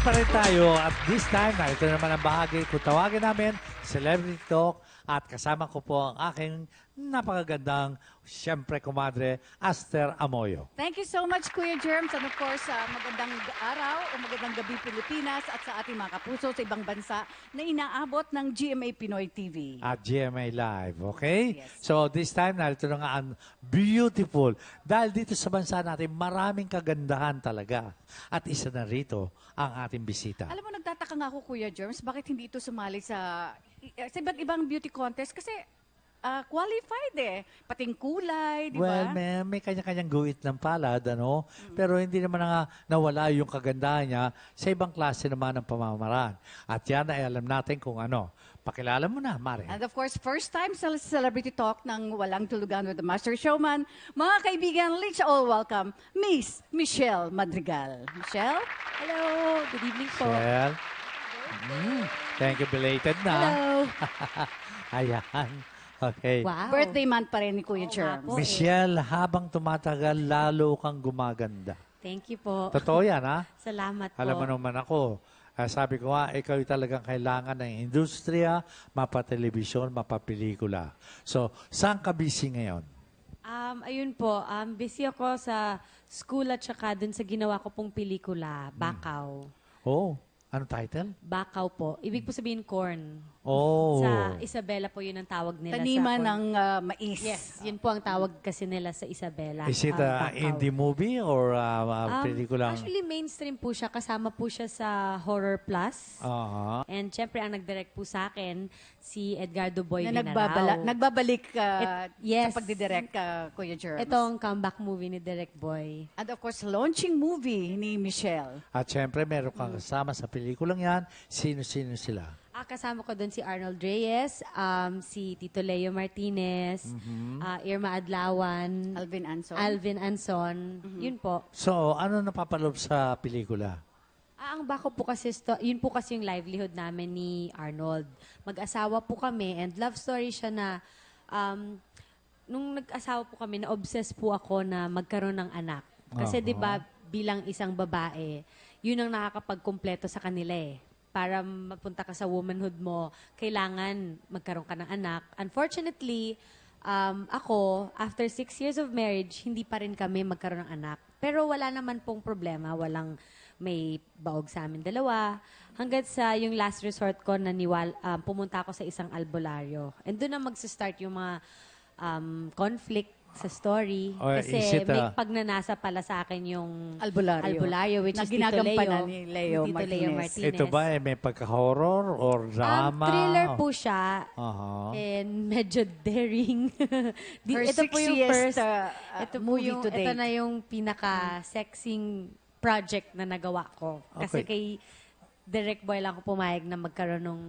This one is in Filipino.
pa rin tayo at this time, ito naman ang bahagi kung tawagin namin, Celebrity Talk, at kasama ko po ang aking napakagandang, siyempre, kumadre, Aster Amoyo. Thank you so much, Kuya Germs. And of course, magandang araw o magandang gabi Pilipinas at sa ating mga kapuso sa ibang bansa na inaabot ng GMA Pinoy TV. At GMA Live, okay? Yes. So this time, narito na nga ang beautiful. Dahil dito sa bansa natin, maraming kagandahan talaga. At isa na rito ang ating bisita. Alam mo, nagtataka nga ako, Kuya Germs, bakit hindi ito sumali sa iba't ibang beauty contest? Kasi qualified eh. Pating kulay, di Well, ba? may kanya-kanyang guhit ng palad, ano? Pero hindi naman nga nawala yung kagandahan niya sa ibang klase naman ng pamamaraan. At yan ay alam natin kung ano. Pakilala mo na, Mare. And of course, first time sa Celebrity Talk ng Walang Tulugan with the Master Showman. Mga kaibigan, let's all welcome Miss Michelle Madrigal. Michelle? Hello, good evening po. Well, thank you, belated na. Hello. Ayan. Okay. Wow. Birthday month pa rin ni Kuya Oo nga Germs. po. Michelle, habang tumatagal, lalo kang gumaganda. Thank you po. Totoo yan, ha? Salamat po. Alam mo naman ako, sabi ko nga, ikaw yung talagang kailangan ng industriya, mapa-telebisyon, mapa-pelikula. So, saan ka busy ngayon? Ayun po, busy ako sa school at saka dun sa ginawa ko pong pelikula, Bakaw. Oh, anong title? Bakaw po. Ibig po sabihin corn. Oh. Sa Isabela po yun ang tawag nila. Taniman sa corn. ng mais. Yes, yun po ang tawag kasi nila sa Isabela. Is it Bakaw. indie movie or pelikulang? Actually, mainstream po siya. Kasama po siya sa Horror Plus. Aha. And syempre, ang nag-direct po sa akin, si Edgardo Boy Na Vinarao. nagbabalik yes. sa pagdidirect, Kuya Germs. Ito ang comeback movie ni Direct Boy. And of course, launching movie ni Michelle. At syempre, meron kang kasama sa pelikulang yan. Sino-sino sila? Kasama ko doon si Arnold Reyes, si Tito Leo Martinez, Irma Adlawan, Alvin Anson. Alvin Anson. Yun po. So, ano napapaloob sa pelikula? Ang Bako po kasi, yun po kasi yung livelihood namin ni Arnold. Mag-asawa po kami and love story siya na nung nag-asawa po kami, na-obsess po ako na magkaroon ng anak. Kasi di ba bilang isang babae, yun ang nakakapagkumpleto sa kanila eh. Para mapunta ka sa womanhood mo, kailangan magkaroon ka ng anak. Unfortunately, ako, after 6 years of marriage, hindi pa rin kami magkaroon ng anak. Pero wala naman pong problema. Walang may baog sa amin dalawa. Hanggat sa yung last resort ko na pumunta ako sa isang albularyo. And doon na mag-start yung mga conflict sa story. Oh, Kasi is it, may pagnanasa pala sa akin yung Albularyo. which Na is Tito Leo. ginagampanan ni Leo Tito Leo Martinez. Martinez. Ito ba may pagka-horror or drama? Thriller po siya. Aha. And medyo daring. Her Ito po yung sexiest, first, ito po movie yung, to ito date. na yung pinaka-sexing project na nagawa ko. Kasi Okay. kay Direct Boy lang ako pumayag na magkaroon ng